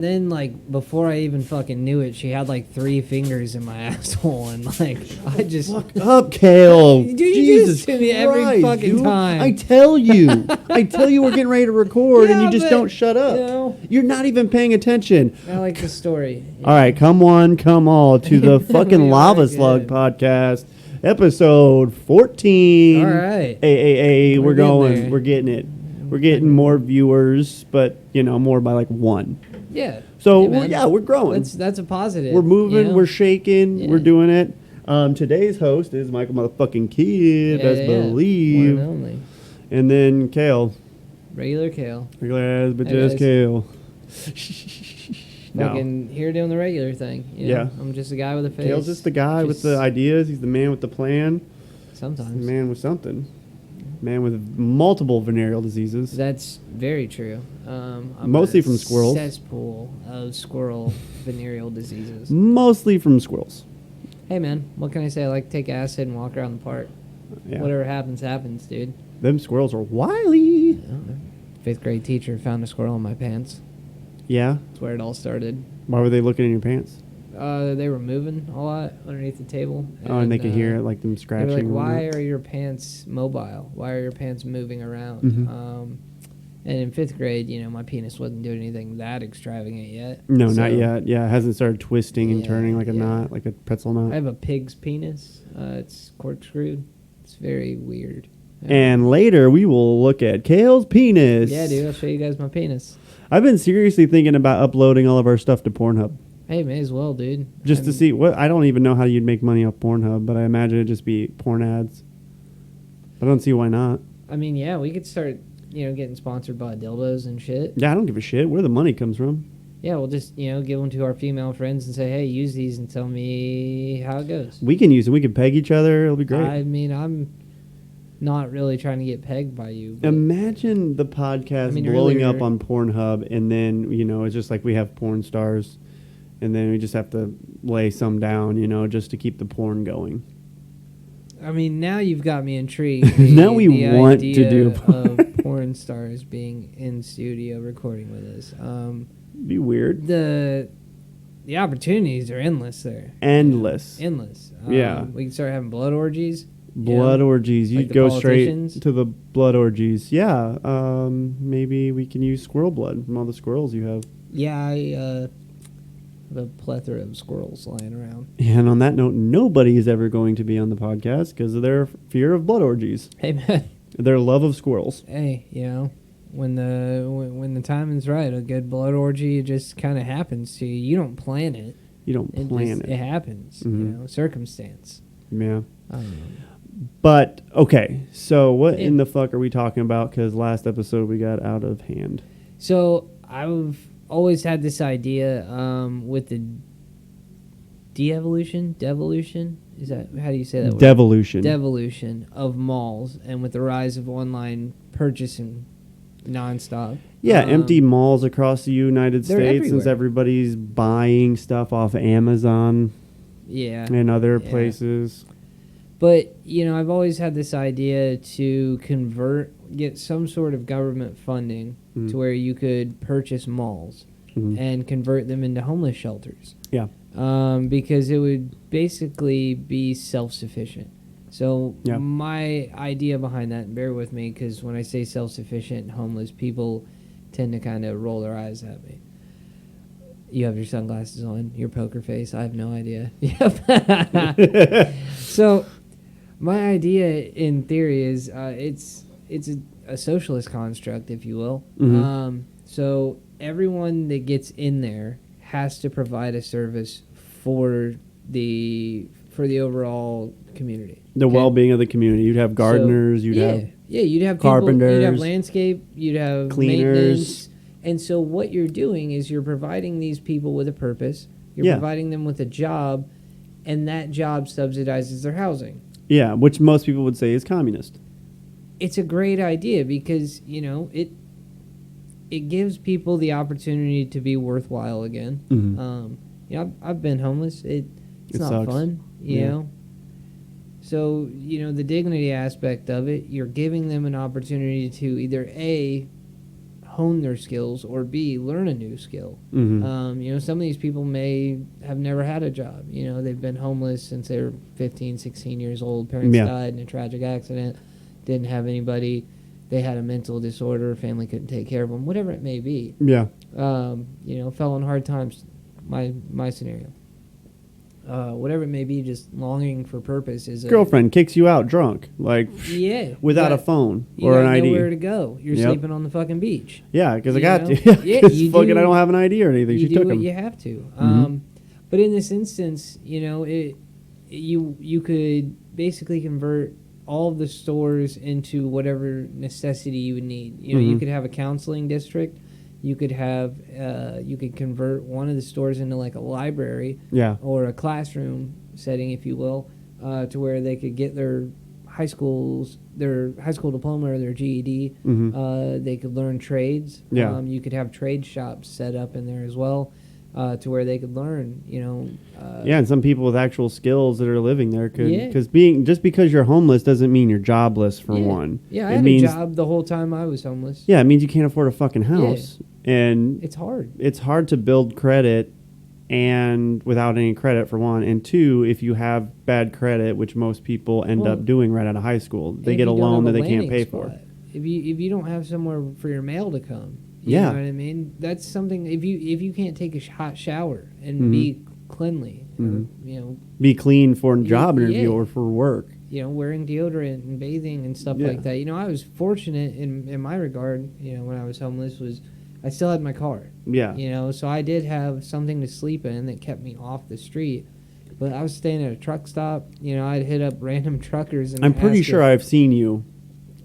Then, like, before I even fucking knew it, she had, like, 3 fingers in my asshole, and, like, I just... Fuck up, Kale. Dude, you do Jesus this to me every Christ, fucking dude. time. I tell you. we're getting ready to record, and Yeah, you just but, don't shut up. you know. You're not even paying attention. I like the story. All right, come on, come all to the fucking We are LavaSlug good. podcast, episode 14. All right. Hey, we're We're getting going. there. We're getting it. We're getting more viewers, but, more by like 1. Yeah. So, Hey, man. we're growing. That's a positive. We're moving, you know? we're shaking, Yeah. we're doing it. Today's host is Michael motherfucking Kid, best believe. One and only. And then Kale. Regular Kale. Regular as, but Hey, just guys. Kale. No. Fucking here doing the regular thing. You know? Yeah. I'm just a guy with a face. Kale's just the guy with the ideas. He's the man with the plan. Sometimes. The man with something. Man with multiple venereal diseases. That's very true. I'm Mostly a from squirrels. Cesspool of squirrel venereal diseases. Mostly from squirrels. Hey man, what can I say? I like to take acid and walk around the park. Yeah. Whatever happens, happens, dude. Them squirrels are wily. 5th grade teacher found a squirrel in my pants. Yeah. That's where it all started. Why were they looking in your pants? They were moving a lot underneath the table. And they could hear it, like them They scratching. were like, and why whatnot. are your pants mobile? Why are your pants moving around? Mhm. And in 5th grade, my penis wasn't doing anything that extravagant yet. No, So not yet. Yeah, it hasn't started twisting and Yeah, turning like a yeah. knot, like a pretzel knot. I have a pig's penis. It's corkscrewed. It's very weird. And later we will look at Kale's penis. Yeah, dude, I'll show you guys my penis. I've been seriously thinking about uploading all of our stuff to Pornhub. Hey, may as well, dude. Just to see what I don't even know how you'd make money off Pornhub, but I imagine it'd just be porn ads. I don't see why not. I mean, yeah, we could start, getting sponsored by dildos and shit. Yeah, I don't give a shit where the money comes from. Yeah, we'll just, give them to our female friends and say, hey, use these and tell me how it goes. We can use it. We can peg each other. It'll be great. I mean, I'm not really trying to get pegged by you. But Imagine the podcast blowing earlier- up on Pornhub, and then, it's just like we have porn stars, and then we just have to lay some down, just to keep the porn going. I mean, now you've got me intrigued. Now we want to idea do of porn stars being in studio recording with us. Be weird. The opportunities are endless there. Endless. Endless. Yeah. We can start having blood orgies. Blood orgies. You like the go straight politicians. to the blood orgies. Yeah. Maybe we can use squirrel blood from all the squirrels you have. Yeah, I have a plethora of squirrels lying around. And on that note, nobody is ever going to be on the podcast because of their fear of blood orgies. Hey, man. Their love of squirrels. Hey, when the timing's right, a good blood orgy just kind of happens to you. You don't plan it. You don't plan It happens. Mhm. Circumstance. Yeah. I don't know. But, okay, so what Yeah. in the fuck are we talking about? Because last episode we got out of hand. So I've always had this idea with the devolution. Is that how do you say that word? Devolution. Devolution of malls, and with the rise of online purchasing nonstop. Yeah, empty malls across the United they're States since everywhere. everybody's buying stuff off Amazon Yeah. and other Yeah. places. But, I've always had this idea to get some sort of government funding Mhm. to where you could purchase malls Mhm. and convert them into homeless shelters. Yeah. Because it would basically be self-sufficient. So Yeah. my idea behind that, and bear with me, because when I say self-sufficient and homeless, people tend to kind of roll their eyes at me. You have your sunglasses on, your poker face. I have no idea. Yep. So my idea, in theory, is it's a socialist construct, if you will. Mhm. So everyone that gets in there has to provide a service for the overall community. The Okay? well-being of the community. You'd have gardeners. You'd have you'd have people, you'd have carpenters, landscape, you'd have cleaners. maintenance. And so what you're doing is you're providing these people with a purpose. You're Yeah. providing them with a job, and that job subsidizes their housing. Yeah, which most people would say is communist. It's a great idea because, it gives people the opportunity to be worthwhile again. Mhm. I've been homeless. It's It not sucks. fun, you Yeah. know. So, the dignity aspect of it, you're giving them an opportunity to either A, hone their skills, or B, learn a new skill. Mm-hmm. You know, some of these people may have never had a job. You know, they've been homeless since they were 15, 16 years old. Parents Yeah. died in a tragic accident, didn't have anybody. They had a mental disorder, family couldn't take care of them, whatever it may be. Yeah. You know, fell on hard times, my scenario. Whatever it may be, just longing for purpose is Girlfriend kicks you out drunk, like yeah, without you a phone you or got an ID. nowhere to go. You're Yep. sleeping on the fucking beach. Yeah, because I You got know? to. Yeah, 'Cause you fucking, do. I don't have an ID or anything. You She do took what him. you have to. Mhm. But in this instance, you know, you could basically convert all of the stores into whatever necessity you would need. You know, you Mhm. could have a counseling district. You could have you could convert one of the stores into like a library Yeah. or a classroom setting, if you will, to where they could get their high school diploma or their GED. Mhm. They could learn trades. Yeah. You could have trade shops set up in there as well, to where they could learn. You know. Yeah, and some people with actual skills that are living there could, Yeah. because just because you're homeless doesn't mean you're jobless for yeah. one. Yeah, I It had means, a job the whole time I was homeless. Yeah, it means you can't afford a fucking house, and It's hard. it's hard to build credit, and without any credit for one, and two, if you have bad credit, which most people end Well, up doing right out of high school, they If get a you don't loan have that a they can't landing pay spot, for. If you don't have somewhere for your mail to come, you Yeah. know what I mean. That's something. If you can't take a hot shower and Mhm. be cleanly, Mhm. you know, Be clean for a job Yeah. interview or for work. wearing deodorant and bathing and stuff Yeah. like that. You know, I was fortunate in my regard. You know, when I was homeless, was I still had my car. Yeah. You know, so I did have something to sleep in that kept me off the street. But I was staying at a truck stop. You know, I'd hit up random truckers and I'm pretty ask sure if- I've seen you.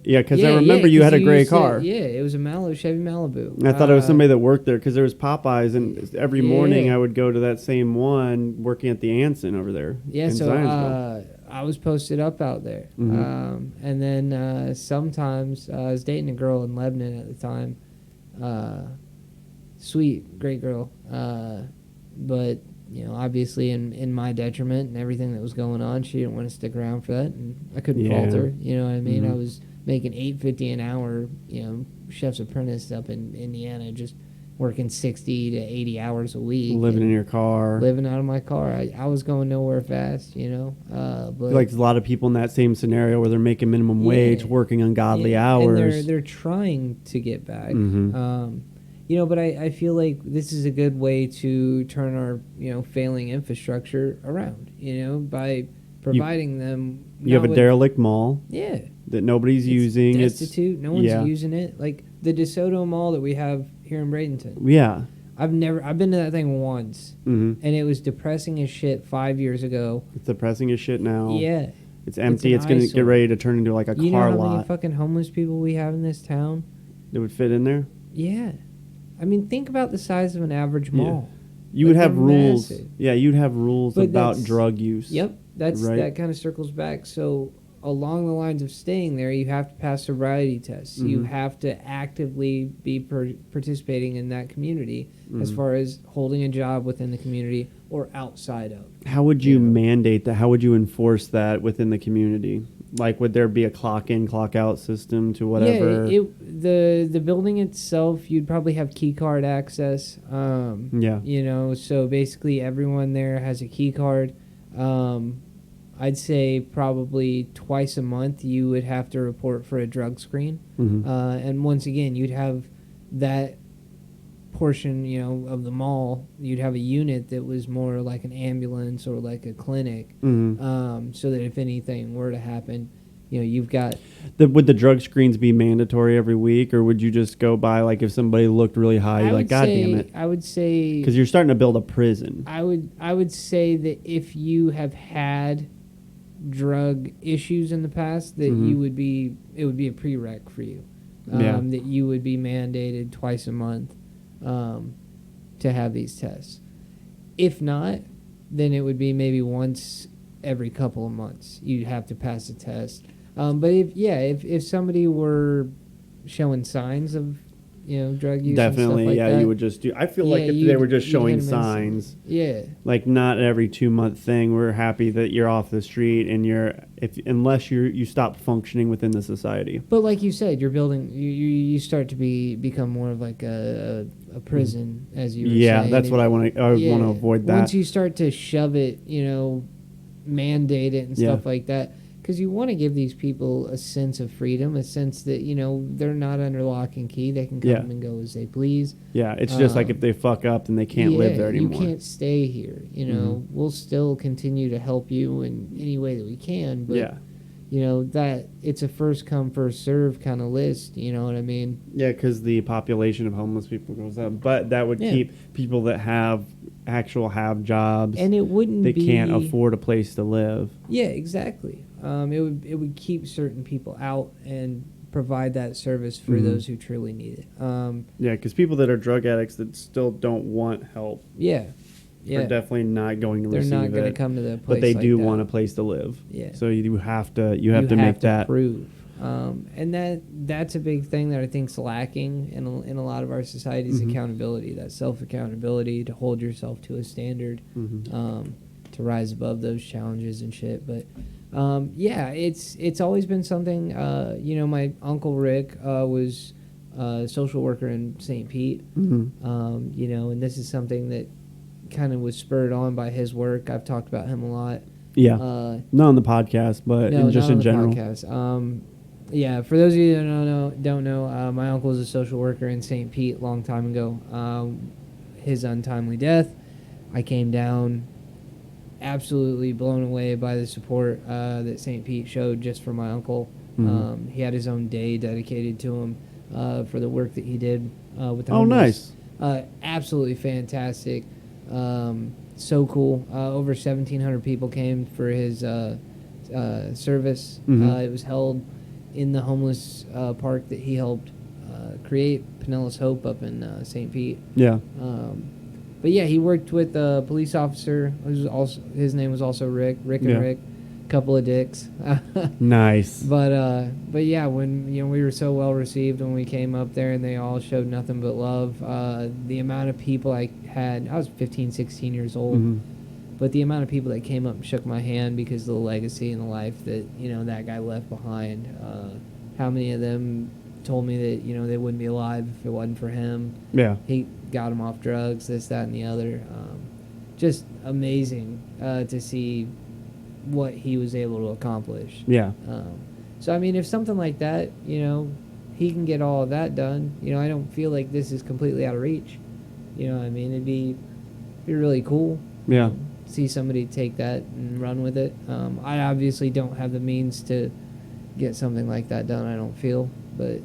Yeah, because I Yeah, remember yeah, you 'cause had a gray used to- car. Yeah, it was a Chevy Malibu. I thought it was somebody that worked there because there was Popeyes, and every morning Yeah. I would go to that same one working at the Anson over there. Yeah, in so Zionsville. I was posted up out there. Mhm. And then sometimes I was dating a girl in Lebanon at the time. Sweet, great girl. But, you know, obviously in my detriment and everything that was going on, she didn't want to stick around for that. And I couldn't Yeah. fault her. You know what I mean? Mhm. I was making $8.50 an hour, you know, chef's apprentice up in Indiana, just working 60 to 80 hours a week. Living in and your car. living out of my car. I was going nowhere fast, you know. But Like a lot of people in that same scenario where they're making minimum Yeah. wage, working ungodly yeah, hours. and they're trying to get back. Mhm. You know, but I feel like this is a good way to turn our, you know, failing infrastructure around, you know, by providing them. You have not a with- derelict mall Yeah. that nobody's It's using. destitute. No one's yeah. using it. Like the DeSoto Mall that we have here in Bradenton. Yeah. I've been to that thing once, hmm and it was depressing as shit 5 years ago. It's depressing as shit now. Yeah. It's empty. an It's going to eyesore. get ready to turn into like a You know car how many lot. fucking homeless people we have in this town? That would fit in there. Yeah. I mean, think about the size of an average Yeah. mall. You Like, would have they're rules. massive. Yeah, you'd have rules But about that's- drug use. Yep. Right. That kind of circles back. So along the lines of staying there, you have to pass sobriety tests. You Mhm. have to actively be participating in that community as Mhm. far as holding a job within the community or outside of. How would you Yeah. mandate that? How would you enforce that within the community? Like, would there be a clock in, clock out system to whatever? Yeah, the building itself, you'd probably have key card access. Yeah. You know, so basically everyone there has a key card. I'd say probably twice a month you would have to report for a drug screen. Mhm. And once again, you'd have that portion, you know, of the mall. You'd have a unit that was more like an ambulance or like a clinic, Mhm. so that if anything were to happen, you know, you've got. Would the drug screens be mandatory every week, or would you just go by like if somebody looked really high, you're like, God damn it, I would say. because you're starting to build a prison. I would say that if you have had drug issues in the past, that Mhm. it would be a prereq for you. Yeah. That you would be mandated twice a month to have these tests. If not, then it would be maybe once every couple of months you'd have to pass a test. But if somebody were showing signs of drug use and Definitely, stuff like yeah, that. you would just do. I feel like Yeah, if they you'd- were just you'd showing hit 'em signs, Yeah. like not every 2 month thing. We're happy that you're off the street and unless you stop functioning within the society. But like you said, you're building. You start to become more of like a prison, as you were Yeah, saying. that's what I want to. I want to avoid that. Once you start to shove it, mandate it and Yeah. stuff like that, because you want to give these people a sense of freedom, a sense that they're not under lock and key. They can come Yeah. and go as they please. Yeah, it's just like if they fuck up, then they can't live there anymore. You can't stay here. We'll still continue to help you in any way that we can. But Yeah. that it's a first come first serve kind of list. You know what I mean? Yeah, because the population of homeless people goes up, but that would Yeah. keep people that have jobs And it wouldn't they be can't afford a place to live. Yeah, exactly. It would keep certain people out and provide that service for Mhm. those who truly need it. Yeah, because people that are drug addicts that still don't want help Yeah, are definitely not going to they're receive not going to it. come to the place. But they like do that. want a place to live. Yeah. So you have to make that. prove. And that's a big thing that I think's lacking in a lot of our society's Mhm. accountability. That self accountability to hold yourself to a standard. Mhm. To rise above those challenges and shit. But it's always been something. My uncle Rick was a social worker in St. Pete. Mhm. And this is something that kind of was spurred on by his work. I've talked about him a lot. Yeah. Not on the podcast, but No, just not in on the general. podcast. For those of you that don't know, my uncle was a social worker in St. Pete a long time ago. His untimely death, I came down absolutely blown away by the support that St. Pete showed just for my uncle. Mhm. He had his own day dedicated to him for the work that he did with the Oh, homeless. nice. Absolutely fantastic. So cool. Over 1,700 people came for his service. Mhm. It was held in the homeless park that he helped create, Pinellas Hope, up in St. Pete. Yeah. But yeah, he worked with a police officer. His name was also Rick. Rick and Yeah. Rick, couple of dicks. Nice. But yeah, when we were so well received when we came up there, and they all showed nothing but love. The amount of people I was 15, 16 years old, Mhm. but the amount of people that came up and shook my hand because of the legacy and the life that that guy left behind. How many of them told me that they wouldn't be alive if it wasn't for him. Yeah. He got him off drugs, this, that, and the other. Just amazing to see what he was able to accomplish. Yeah. So, I mean, if something like that, he can get all of that done, I don't feel like this is completely out of reach. You know what I mean? It'd be really cool. Yeah. See somebody take that and run with it. I obviously don't have the means to get something like that done, I don't feel. But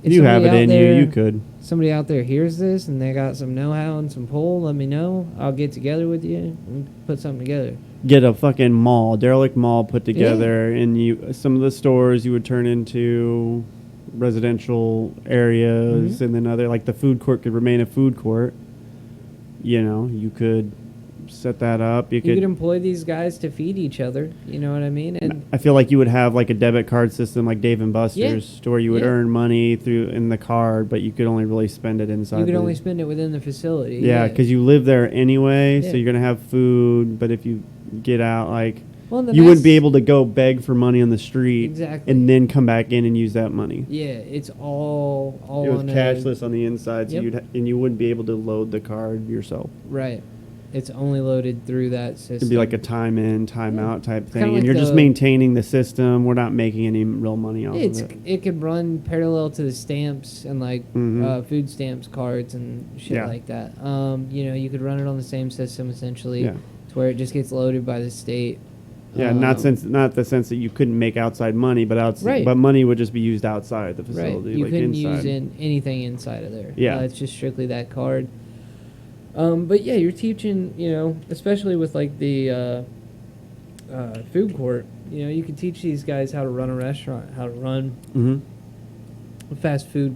if You have it somebody in out you. there- You could. Somebody out there hears this and they got some know-how and some pull, let me know. I'll get together with you and put something together. Get a fucking mall, derelict mall put together, and some of the stores you would turn into residential areas, Mhm. and then other, like the food court could remain a food court. You could set that up. You You could could. employ these guys to feed each other, you know what I mean? And I feel like you would have like a debit card system, like Dave and Buster's, to where you would Yeah. earn money in the card, but you could only really spend it inside. you could only spend it within the facility. Yeah, because you live there anyway, Yeah. so you're gonna have food. But if you get out, Well, and the you wouldn't nice- be able to go beg for money on the street Exactly. and then come back in and use that money. Yeah, it's all It was on cashless on the inside, so Yep. and you wouldn't be able to load the card yourself. Right. It's only loaded through that system. It'd be like a time in, time out type thing, Kinda and like you're just the- maintaining the system. We're not making any real money off of it. It could run parallel to the stamps and Mhm. food stamps cards and shit Yeah. like that. You could run it on the same system essentially, Yeah. to where it just gets loaded by the state. Yeah, not the sense that you couldn't make outside money, but Right. but money would just be used outside the Right. facility, You like couldn't inside. use anything inside of there. Yeah. It's just strictly that card. But yeah, you're teaching, especially with like the food court. You could teach these guys how to run a restaurant, how to run Mhm. a fast food.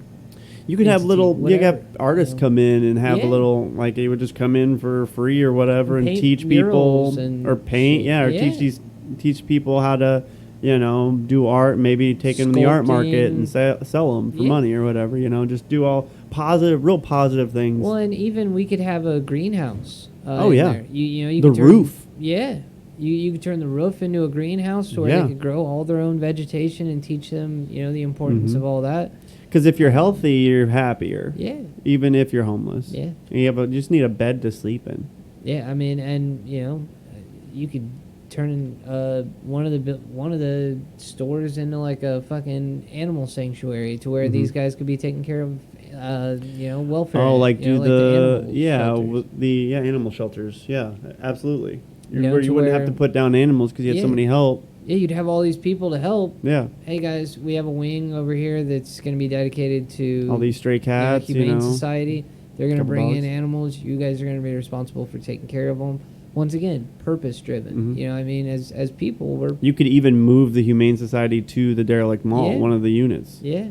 You could have Institute, you could have whatever, artists come in and have Yeah. a little, like they would just come in for free or whatever and Paint teach people murals and or paint, shit. yeah, or Yeah. teach people how to You know, do art, maybe take them to the art market and Sculpting. sell them for Yeah. money or whatever. You know, just do all positive, real positive things. Well, and even we could have a greenhouse. Oh, in yeah. there. You know you The could turn, roof. Yeah, you could turn the roof into a greenhouse to where Yeah. they could grow all their own vegetation and teach them the importance Mhm. of all that. Because if you're healthy, you're happier. Yeah, Even if you're homeless. yeah, You just need a bed to sleep in. yeah. I mean, and you could turn one of the stores into like a fucking animal sanctuary to where Mhm. these guys could be taking care of welfare. Oh, like do like the animal yeah shelters. the animal shelters. Yeah, absolutely. know, Where to you wouldn't have where- to put down animals because you had Yeah. so many help. Yeah, you'd have all these people to help. Yeah, Hey guys, we have a wing over here that's going to be dedicated to all these stray cats. Humane Society. They're going to Couple bring in dogs. animals. You guys are going to be responsible for taking care of them. Once again, purpose driven. Mhm. You know, what I mean, as people, we're You could even move the Humane Society to the derelict mall, Yeah. one of the units. yeah.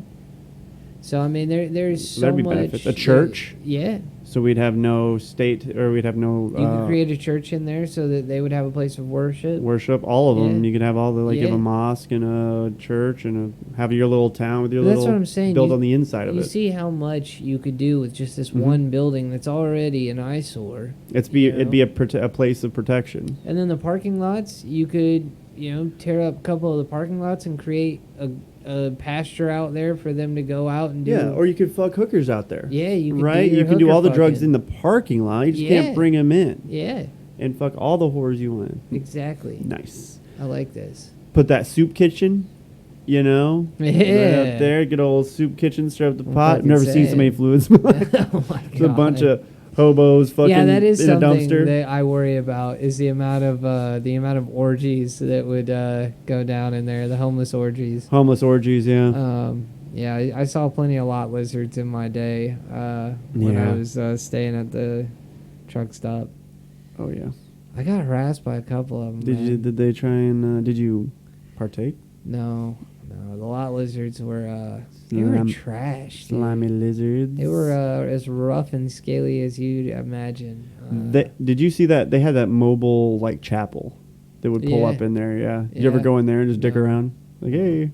So I mean, there's so There'd be much. benefits. A church. Yeah, So we'd have no state, or we'd have no you could create a church in there so that they would have a place of worship. worship. All of them. Yeah. You could have all the you have Yeah. a mosque and a church and have your little town with your That's little what I'm saying. build on the inside of You it. see how much you could do with just this Mhm. one building that's already an eyesore. It'd you be know? a place of protection. And then the parking lots, you could, tear up a couple of the parking lots and create a pasture out there for them to go out and do. Yeah, or you could fuck hookers out there. Yeah, you could right. do your You can do hooker all the drugs fucking. in the parking lot. You just Yeah. can't bring them in Yeah, and fuck all the whores you want. exactly. Nice. I like this. Put that soup kitchen. You know, Yeah. right up there, good old soup kitchen, stir up the I'm pot. I've fucking never seen so many saying. fluids. Oh my It's a bunch God. of hobos fucking Yeah, that is in a something dumpster. that I worry about is the amount of orgies that would go down in there, the homeless orgies. Homeless orgies, yeah. Yeah, I saw plenty of lot lizards in my day when I Yeah. was staying at the truck stop. Oh yeah. I got harassed by a couple of them. Did they try and did you partake? No, the lot lizards were they were Slim- trash. Dude. Slimy lizards. They were as rough and scaly as you'd imagine. Did you see that they had that mobile like chapel that would pull Yeah. up in there? Yeah. Did you ever Yeah. go in there and just dick No. around? Like, hey,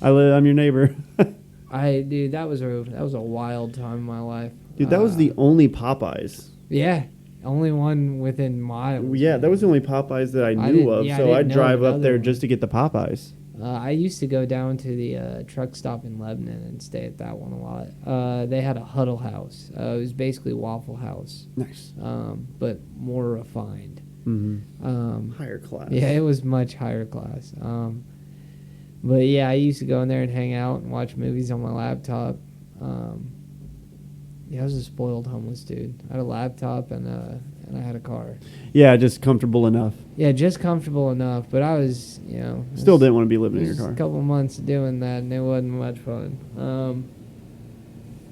I'm your neighbor. Dude, that was a wild time in my life. Dude, that was the only Popeyes. Yeah, only one within miles. Yeah, that was the only Popeyes that I knew didn't- of. yeah, I So didn't I'd know drive up another there one. just to get the Popeyes. I used to go down to the truck stop in Lebanon and stay at that one a lot. They had a Huddle House. It was basically Waffle House, Nice. but more refined. Mm-hmm. Higher class. Yeah, it was much higher class. But yeah, I used to go in there and hang out and watch movies on my laptop. Yeah, I was a spoiled homeless dude. I had a laptop and I had a car. Yeah, just comfortable enough. Yeah, just comfortable enough. But I was, Still didn't want to be living in it your was car. a couple months doing that, and it wasn't much fun.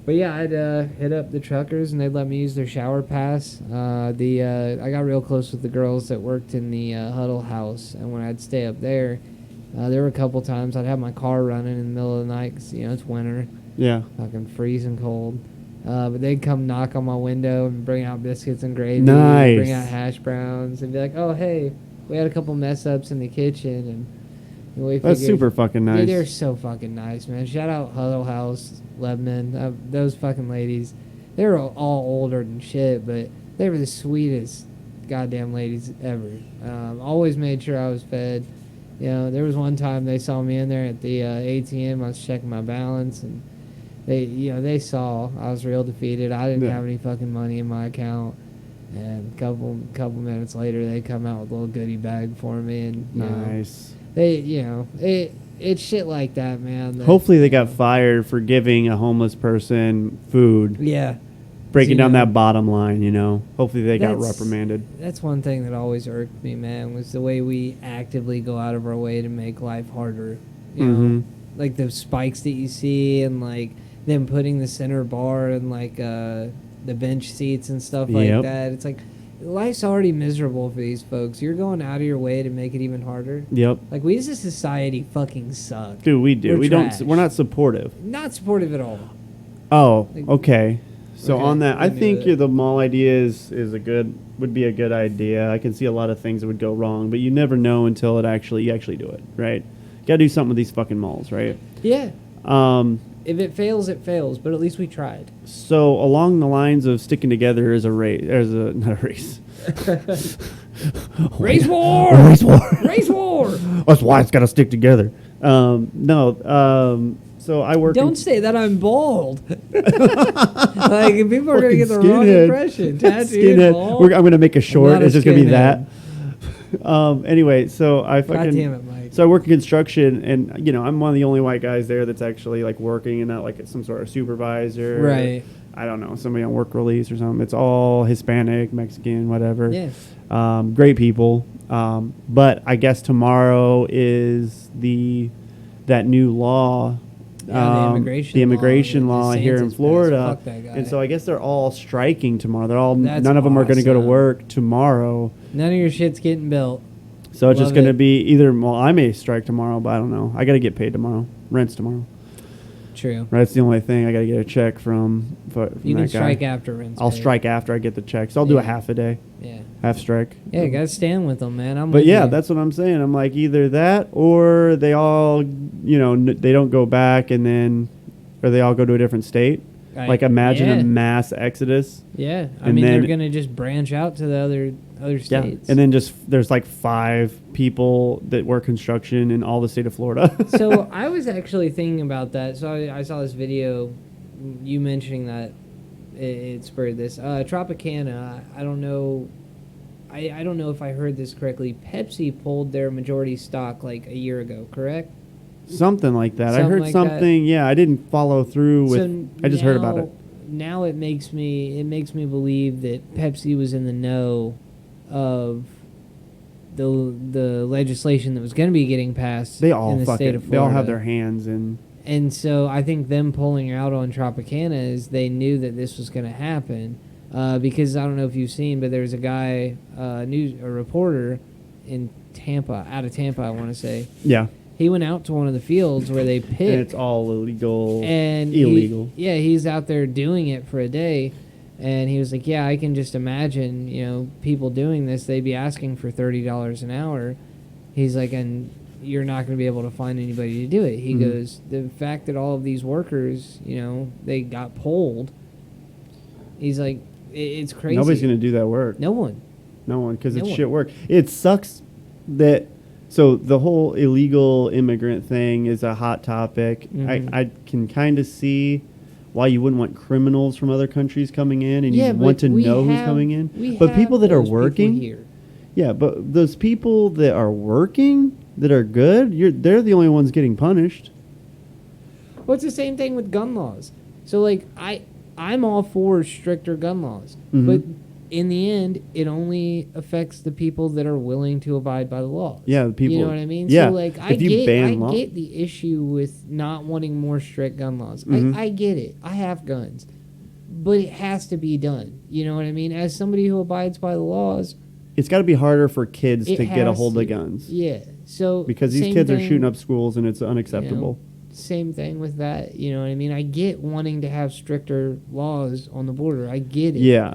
But yeah, I'd hit up the truckers, and they'd let me use their shower pass. I got real close with the girls that worked in the Huddle House, and when I'd stay up there, there were a couple times I'd have my car running in the middle of the night 'cause, it's winter, Yeah. fucking freezing cold. But they'd come knock on my window and bring out biscuits and gravy, Nice. bring out hash browns, and be like, "Oh, hey, we had a couple mess ups in the kitchen," and we That's figured- super fucking Dude, nice. they're so fucking nice, man. Shout out Huddle House, Lebanon. Those fucking ladies. They were all older than shit, but they were the sweetest goddamn ladies ever. Always made sure I was fed. There was one time they saw me in there at the ATM. I was checking my balance, and they saw I was real defeated. I didn't Yeah. have any fucking money in my account. And a couple minutes later, they come out with a little goodie bag for me, and Nice. it's shit like that, man. that- Hopefully they got fired for giving a homeless person food, Yeah, breaking down know, that bottom line, Hopefully they got That's- reprimanded. that's one thing that always irked me, man, was the way we actively go out of our way to make life harder. Mhm. Like the spikes that you see, and like them putting the center bar and like the bench seats and stuff like Yep. that. It's like life's already miserable for these folks. You're going out of your way to make it even harder. Yep. Like we as a society fucking suck. Dude, we do. We're We trash. don't. We're not supportive. Not supportive at all. Oh, Like- okay. So Okay, on that, I I knew think that. the mall idea would be a good idea. I can see a lot of things that would go wrong, but you never know until you actually do it, right? Got to do something with these fucking malls, right? Yeah. Um, If it fails, it fails. But at least we tried. so along the lines of sticking together as a race, not a race. Race war! Race war. Race war! That's why it's got to stick together. No. So I work. Don't say that I'm bald. Like people are gonna get the wrong impression. Tattooed, Skinhead. bald. I'm gonna make a short. not a It's just gonna be that. skinhead. Anyway, so I fucking. God damn it, Mike. So I work in construction, and I'm one of the only white guys there that's actually like working, and not like some sort of supervisor. Right. I don't know, somebody on work release or something. It's all Hispanic, Mexican, whatever. Yeah. Great people. But I guess tomorrow is that new law. Yeah, the immigration law that here in DeSantis Florida. passed. Fuck that guy. And so I guess they're all striking tomorrow. That's None of them are going to go to awesome. work tomorrow. None of your shit's getting built. So it's just Love going to it. be either. Well, I may strike tomorrow, but I don't know. I got to get paid tomorrow. Rent's tomorrow. True. That's the only thing I got to get a check from You that can guy. strike after rent's I'll paid. strike after I get the check. So I'll do a Yeah. half a day, Yeah. half strike. Yeah, you gotta stand with them, man. But with yeah, you. that's what I'm saying. I'm like either that or they all, they don't go back and then, or they all go to a different state. Like imagine yeah. a mass exodus. Yeah, I and mean then- they're gonna just branch out to the other states. And then just there's like 5 people that work construction in all the state of Florida. So I was actually thinking about that. So I saw this video, you mentioning that it spurred this. Tropicana, I don't know. I don't know if I heard this correctly. Pepsi pulled their majority stock like a year ago, correct? Something like that. I Something heard like something. Yeah, I didn't follow through with. So I just heard about it. Now it makes me believe that Pepsi was in the know of the legislation that was going to be getting passed They all in the state fucking. of Florida. They all have their hands in. And so I think them pulling out on Tropicana is they knew that this was going to happen. Because I don't know if you've seen, but there's a guy, a reporter in Tampa, out of Tampa, I want to say. Yeah. He went out to one of the fields where they picked. And it's all illegal. And illegal. He's out there doing it for a day. And he was like, yeah, I can just imagine, people doing this. They'd be asking for $30 an hour. He's like, and you're not going to be able to find anybody to do it. He goes, the fact that all of these workers, they got pulled. He's like, it's crazy. Nobody's going to do that work. No one. No one, because No it's one. shit work. It sucks that. So the whole illegal immigrant thing is a hot topic. Mhm. I can kind of see why you wouldn't want criminals from other countries coming in, and Yeah, you want but to we know who's have- coming in. we But have people that are those people working, here. yeah, but those people that are working that are good, they're the only ones getting punished. Well, it's the same thing with gun laws. So, like, I'm all for stricter gun laws. Mhm. But in the end, it only affects the people that are willing to abide by the law. Yeah, the people. You know what I mean? Yeah. So, like, If you ban law- get the issue with not wanting more strict gun laws. Mhm. I get it. I have guns. But it has to be done. You know what I mean? As somebody who abides by the laws, It's got to be harder for kids it to get a has hold to. of guns Yeah. So because these same kids are thing- shooting up schools, and it's unacceptable. Same thing with that. You know what I mean? I get wanting to have stricter laws on the border. I get it. Yeah.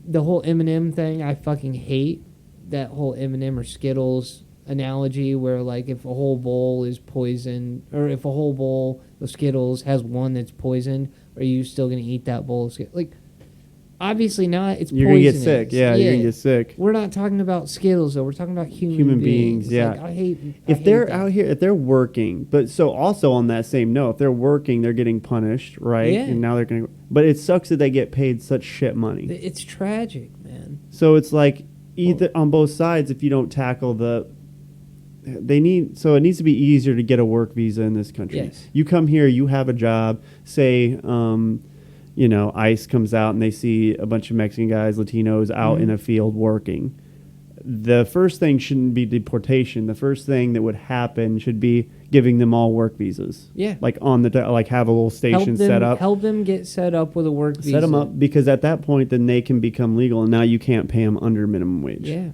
The whole M&M thing, I fucking hate that whole M&M or Skittles analogy where, like, if a whole bowl is poisoned, or if a whole bowl of Skittles has one that's poisoned, are you still going to eat that bowl of Skittles? Like, obviously not. It's You're going to get poisonous. sick. Yeah, you're going to get sick. We're not talking about Skittles, though. We're talking about human beings, yeah. Like, I hate If hate they're that. out here, if they're working, but so also on that same note, if they're working, they're getting punished, right? Yeah. And now they're going to, but it sucks that they get paid such shit money. It's tragic, man. So it's like either on both sides, if you don't tackle it needs to be easier to get a work visa in this country. Yes. You come here, you have a job, say, ICE comes out and they see a bunch of Mexican guys, Latinos out in a field working. The first thing shouldn't be deportation. The first thing that would happen should be giving them all work visas. Yeah. Like like have a little station set up. Help them get set up with a work visa. Set them up because at that point, then they can become legal, and now you can't pay them under minimum wage. Yeah.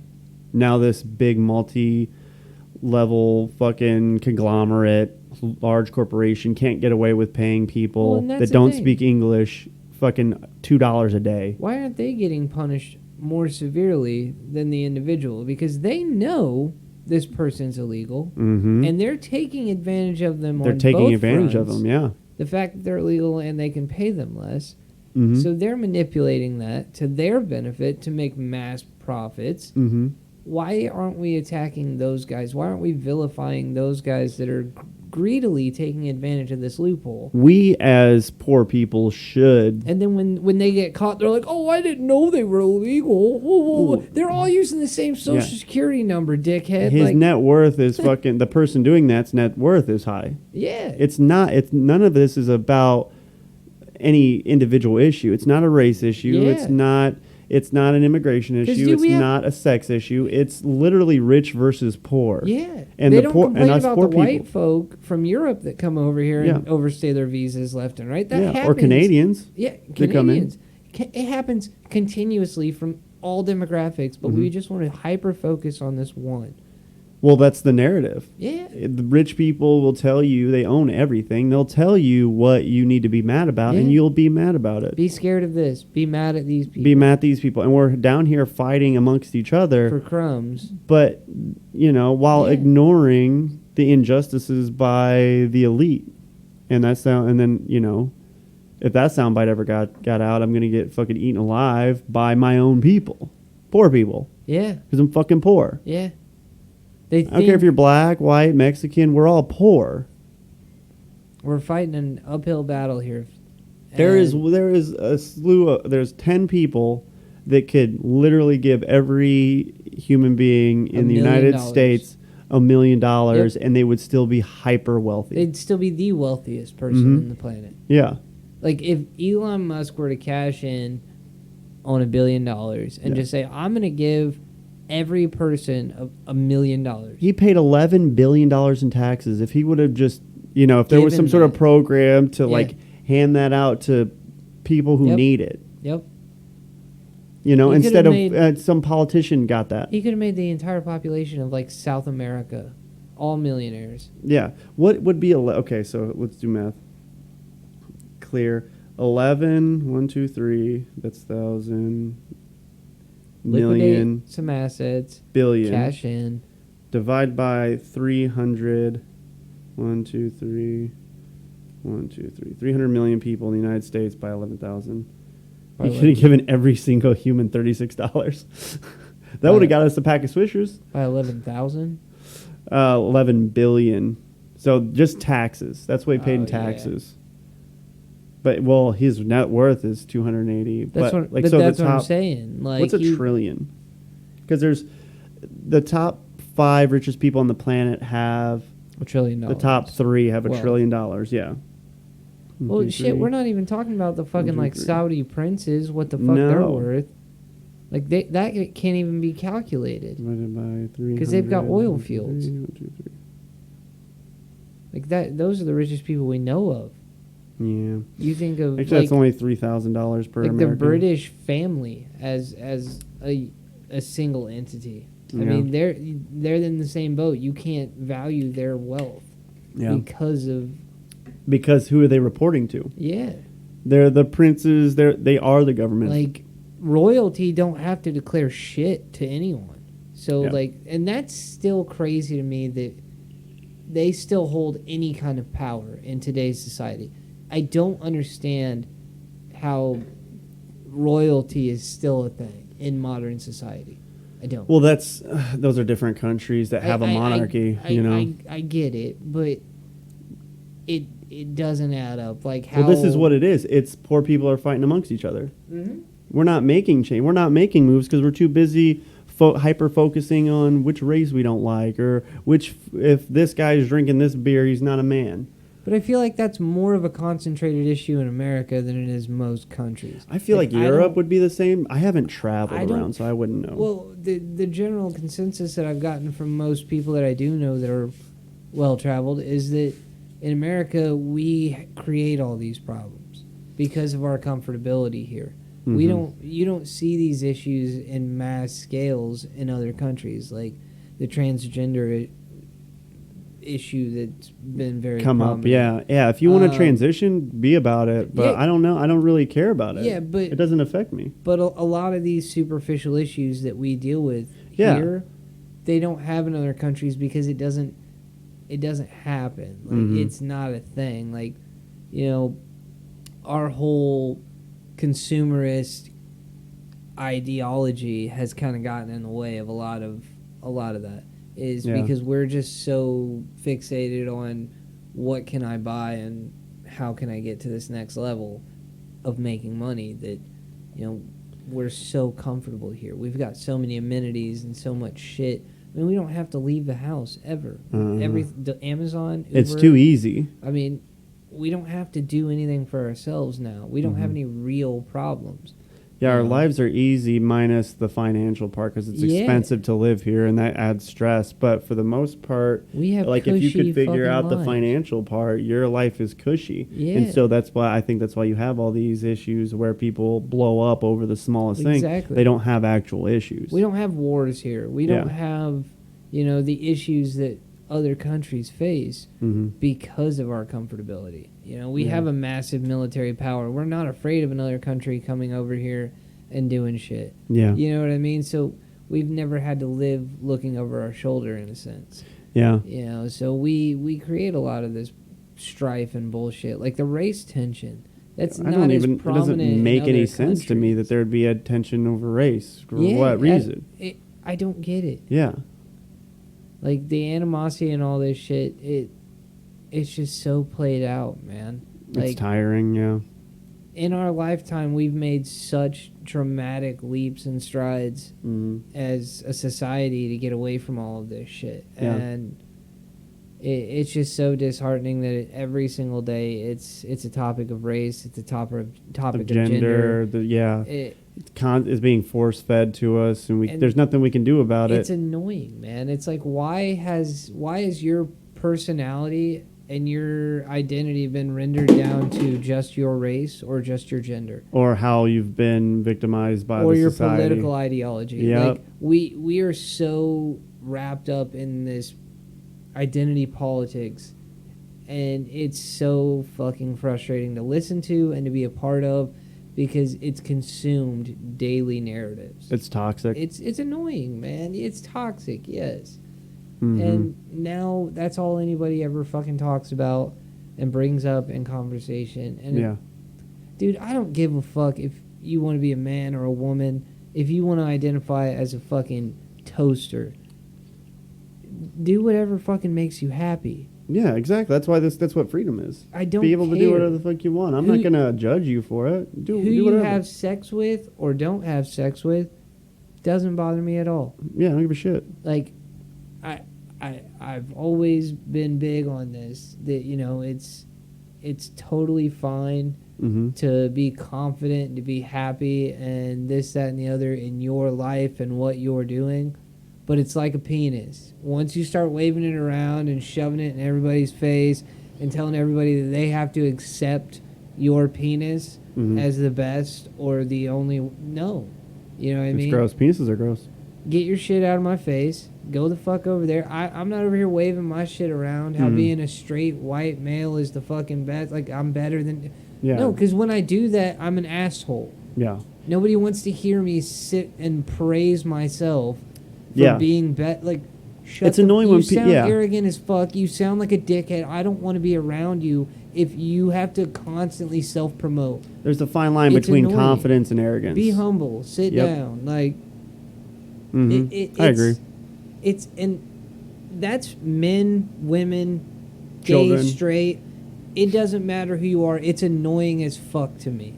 Now this big multi-level fucking conglomerate, large corporation can't get away with paying people Well, and that's that the don't thing. speak English fucking $2 a day. Why aren't they getting punished more severely than the individual? Because they know this person's illegal, Mm-hmm. and they're taking advantage of them. They're on taking both advantage of fronts. them. Yeah. The fact that they're illegal and they can pay them less, Mm-hmm. so they're manipulating that to their benefit to make mass profits. Mm-hmm. Why aren't we attacking those guys? Why aren't we vilifying those guys that are greedily taking advantage of this loophole? We as poor people should. And then when they get caught, they're like, "Oh, I didn't know they were illegal." Whoa, whoa, whoa. Ooh. They're all using the same social Yeah. security number, dickhead. His like, net worth is fucking. The person doing that's net worth is high. yeah, It's not. It's none of this is about any individual issue. It's not a race issue. Yeah. It's not. It's not an immigration 'Cause, issue. dude, It's we have- not a sex issue. It's literally rich versus poor. yeah. And they the don't poor complain and us about poor the white people. folk from Europe that come over here and Yeah. overstay their visas left and right. That Yeah, happens. or Canadians. Yeah, that come in. Canadians. It happens continuously from all demographics, but we Mhm. just want to hyper focus on this one. Well, that's the narrative. Yeah. The rich people will tell you they own everything. They'll tell you what you need to be mad about, and Yeah. you'll be mad about it. Be scared of this. Be mad at these people. Be mad at these people, and we're down here fighting amongst each other. for crumbs. But while Yeah. ignoring the injustices by the elite, and that's how. And then if that soundbite ever got out, I'm gonna get fucking eaten alive by my own people, poor people, Yeah. because I'm fucking poor. Yeah. They I don't care if you're black, white, Mexican. We're all poor. we're fighting an uphill battle here. There is And- a slew of, there's 10 people that could literally give every human being in the $1 United million. States $1 million, and they would still be hyper wealthy. they'd still be the wealthiest person Mhm. on the planet. Yeah. Like if Elon Musk were to cash in on $1 billion and Yeah. just say, "I'm going to give every person $1 million." He paid $11 billion in taxes. If he would have just, if there was Given some sort of that. program to Yeah. hand that out to people who Yep. need it, Yep. instead could've of made- some politician got that. He could have made the entire population of like South America all millionaires. Yeah. What would be okay? So let's do math. Clear. 11, 1, 2, 3. That's 1,000 million Liquidate some assets, billion. cash in. Divide by 300. 1, 2, 3. 1, 2, 3. 300 million people in the United States by 11,000. By You could have given every single human $36. That would have got us a pack of Swishers. By 11,000. 11 billion. So just taxes. That's what he paid in Oh, yeah. taxes. But his net worth is 280. That's but what. But so that's the what I'm top, saying. Like, what's a trillion? Because there's the top 5 richest people on the planet have $1 trillion. the top 3 have $1 Well. trillion. Yeah. Well, 1, 2, shit, 3. we're not even talking about the fucking 2, like 3. Saudi princes. What the fuck they're No. worth? Like that can't even be calculated. Divided by 300. 'Cause they've got oil 1, 2, 3, fields. 1, 2, 3. Like that. Those are the richest people we know of. Yeah. You think of Actually, like, that's only $3,000 per like American. the British family as a single entity. I Yeah. mean, they're in the same boat. You can't value their wealth Yeah. because of Because who are they reporting to? yeah. They're the princes. They are the government. Like royalty don't have to declare shit to anyone. So Yeah. and that's still crazy to me that they still hold any kind of power in today's society. I don't understand how royalty is still a thing in modern society. I don't. Well, those are different countries that have a monarchy. I get it, but it doesn't add up. Like how Well, this is what it is. It's poor people are fighting amongst each other. Mhm. We're not making change. We're not making moves because we're too busy hyper focusing on which race we don't like, or if this guy's drinking this beer, he's not a man. But I feel like that's more of a concentrated issue in America than it is most countries. I feel like I Europe don't- would be the same. I haven't traveled I don't- around, so I wouldn't know. Well, the general consensus that I've gotten from most people that I do know that are well traveled is that in America we create all these problems because of our comfortability here. Mhm. You don't see these issues in mass scales in other countries, like the transgender issue that's been very Come up, prominent. yeah. If you want to Um, transition, be about it. But yeah. I don't know. I don't really care about it. Yeah, but it doesn't affect me. But a lot of these superficial issues that we deal with Yeah. here they don't have in other countries because it doesn't happen. Like it's not a thing. Like, you know, our whole consumerist ideology has kind of gotten in the way of a lot of that is because we're just so fixated on what can I buy and how can I get to this next level of making money that, you know, we're so comfortable here. We've got so many amenities and so much shit. I mean, we don't have to leave the house ever. Amazon, Uber, it's too easy. I mean, we don't have to do anything for ourselves now. We don't have any real problems. Yeah, our lives are easy minus the financial part because it's expensive to live here and that adds stress. But for the most part, we have like if you could figure out the lives. financial part, your life is cushy. Yeah. And so that's why I think that's why you have all these issues where people blow up over the smallest thing. They don't have actual issues. We don't have wars here. We don't have, you know, the issues that other countries face because of our comfortability. You know, we have a massive military power. We're not afraid of another country coming over here and doing shit. Yeah. You know what I mean? So we've never had to live looking over our shoulder in a sense. Yeah. You know, so we create a lot of this strife and bullshit. Like the race tension. That's not as prominent. It doesn't make any sense countries. To me that there would be a tension over race. For what reason? I don't get it. Yeah. Like the animosity and all this shit, it's just so played out, man. Like, it's tiring, yeah. In our lifetime, we've made such dramatic leaps and strides as a society to get away from all of this shit. Yeah. And it's just so disheartening that every single day it's a topic of race, it's a topic of gender. It's being force fed to us, and there's nothing we can do about it. It's annoying, man. It's like why has your personality and your identity been rendered down to just your race or just your gender or how you've been victimized by or the your society. political ideology? Yep. Like we are so wrapped up in this identity politics, and it's so fucking frustrating to listen to and to be a part of because it's consumed daily narratives. It's toxic. It's annoying, man. It's toxic, yes. And now that's all anybody ever fucking talks about and brings up in conversation. And dude, I don't give a fuck if you want to be a man or a woman. If you want to identify as a fucking toaster, do whatever fucking makes you happy. Yeah, exactly. That's what freedom is. I don't be able care. to do whatever the fuck you want. I'm not gonna judge you for it. Do you whatever. Have sex with or don't have sex with doesn't bother me at all. Yeah, I don't give a shit. Like, I've always been big on this, that, you know, it's totally fine to be confident, to be happy, and this, that, and the other in your life and what you're doing. But it's like a penis. Once you start waving it around and shoving it in everybody's face and telling everybody that they have to accept your penis as the best or the only... No. You know what I mean? It's gross. Penises are gross. Get your shit out of my face. Go the fuck over there. I'm not over here waving my shit around. How being a straight white male is the fucking best. Like, I'm better than... Yeah. No, because when I do that, I'm an asshole. Yeah. Nobody wants to hear me sit and praise myself for being like, shut it's annoying you when sound arrogant as fuck. You sound like a dickhead. I don't want to be around you if you have to constantly self-promote. There's a fine line between confidence and arrogance. Be humble. Sit down. Like, I agree. And that's men, women, children, gay, straight. It doesn't matter who you are. It's annoying as fuck to me.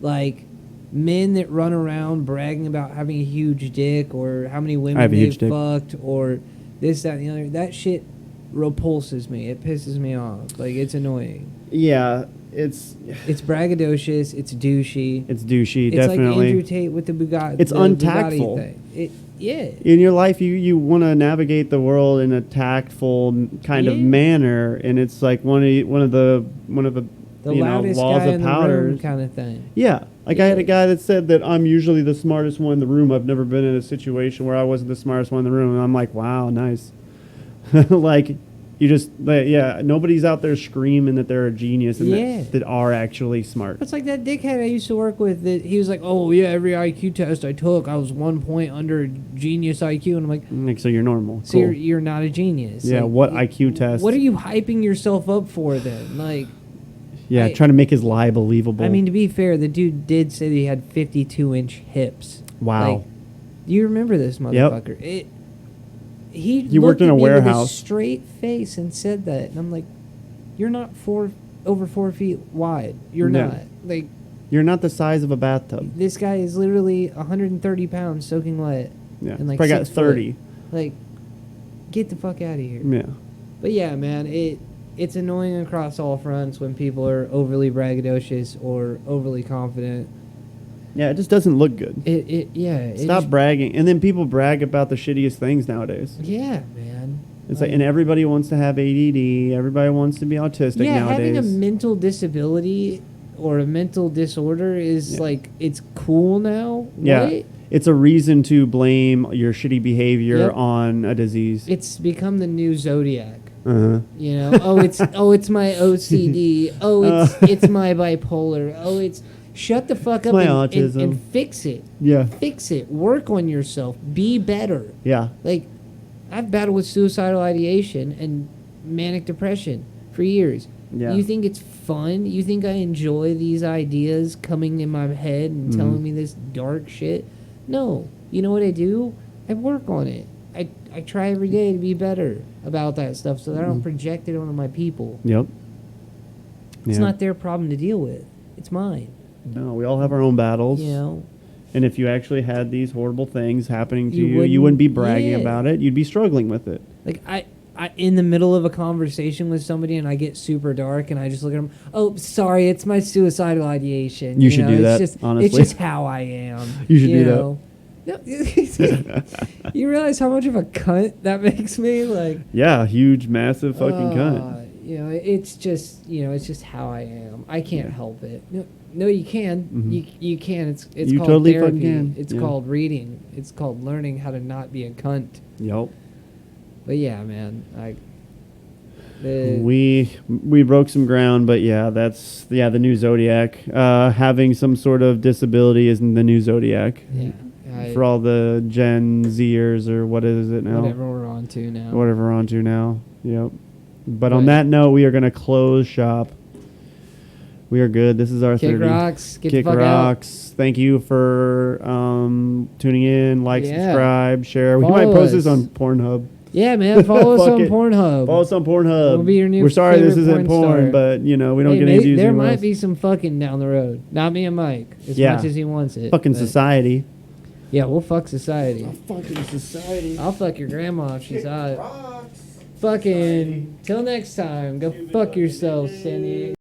Like, men that run around bragging about having a huge dick or how many women they've fucked or this, that, and the other. That shit repulses me. It pisses me off. Like, it's annoying. Yeah, it's braggadocious. It's douchey. It's douchey, it's definitely. It's like Andrew Tate with the Bugatti. It's untactful. Bugatti thing. In your life, you want to navigate the world in a tactful kind of manner, and it's like one of the loudest laws guy of in power the room kind of thing. Yeah, like I had a guy that said that I'm usually the smartest one in the room. I've never been in a situation where I wasn't the smartest one in the room, and I'm like, wow, nice. Like, You just, nobody's out there screaming that they're a genius and Yeah. that are actually smart. It's like that dickhead I used to work with. That he was like, "Oh yeah, every IQ test I took, I was 1 point under genius IQ," and I'm like, Like, so you're normal. "So Cool. you're not a genius." Yeah, Like, what IQ test? What are you hyping yourself up for then? Like, Yeah, I- trying to make his lie believable. I mean, to be fair, the dude did say that he had 52-inch hips. wow. Like, do you remember this motherfucker? He worked looked in at a me with warehouse. a straight face and said that, and I'm like, "You're not over 4 feet wide. You're Yeah. not like." You're not the size of a bathtub. This guy is literally 130 pounds soaking wet. Yeah, And like probably got 6 30. foot. Like, get the fuck out of here. Yeah. But yeah, man, it's annoying across all fronts when people are overly braggadocious or overly confident. Yeah, it just doesn't look good. It Stop bragging. And then people brag about the shittiest things nowadays. Yeah, man. It's like, and everybody wants to have ADD. Everybody wants to be autistic yeah, nowadays. having a mental disability or a mental disorder is like, it's cool now. Yeah. What? It's a reason to blame your shitty behavior Yep. on a disease. It's become the new Zodiac. Uh-huh. You know, it's my OCD. It's my bipolar. It's shut the fuck up my and autism. fix it. Yeah. Fix it. Work on yourself. Be better. Yeah. Like, I've battled with suicidal ideation and manic depression for years. Yeah. You think it's fun? You think I enjoy these ideas coming in my head and telling me this dark shit? No. You know what I do? I work on it. I try every day to be better about that stuff so that I don't project it onto my people. Yep. It's Yeah. not their problem to deal with. It's mine. No, we all have our own battles. You know? And if you actually had these horrible things happening to You you wouldn't be wouldn't- bragging yeah. about it. You'd be struggling with it. Like, I in the middle of a conversation with somebody and I get super dark and I just look at them, "Oh, sorry, it's my suicidal ideation." You should do it's that, just, honestly. It's just how I am. You should do that. know? No, you realize how much of a cunt that makes me? Like, Yeah, huge, massive fucking cunt. you know, it's just how I am. I can't help it. No, you can. You can. It's You called totally therapy. fucking can. It's Yeah. called reading. It's called learning how to not be a cunt. Yep. But yeah, man, like We broke some ground, but yeah, that's the new Zodiac. Having some sort of disability isn't the new Zodiac. yeah, For all the Gen Zers or what is it now? whatever we're on to now. Whatever we're on to now. Yep. But on Right. that note, we are going to close shop. We are good. This is our Kick 30. rocks. Get Kick the fuck rocks. Thank you for tuning in. Like, Yeah. subscribe, share. We Follow might post this us. on Pornhub. out. Yeah, man. Follow us Fuck on it. Pornhub. Follow us on Pornhub. We'll be your new We're sorry this favorite isn't porn porn, star. but we don't Hey, get any views. there anywhere might else. be some fucking down the road. Not me and Mike, as Yeah. much as he wants it. Fucking but- society. Yeah, we'll fuck society. Fucking society. I'll fuck your grandma if she's hot. Fucking. Till next time. Go fuck yourself, Cindy.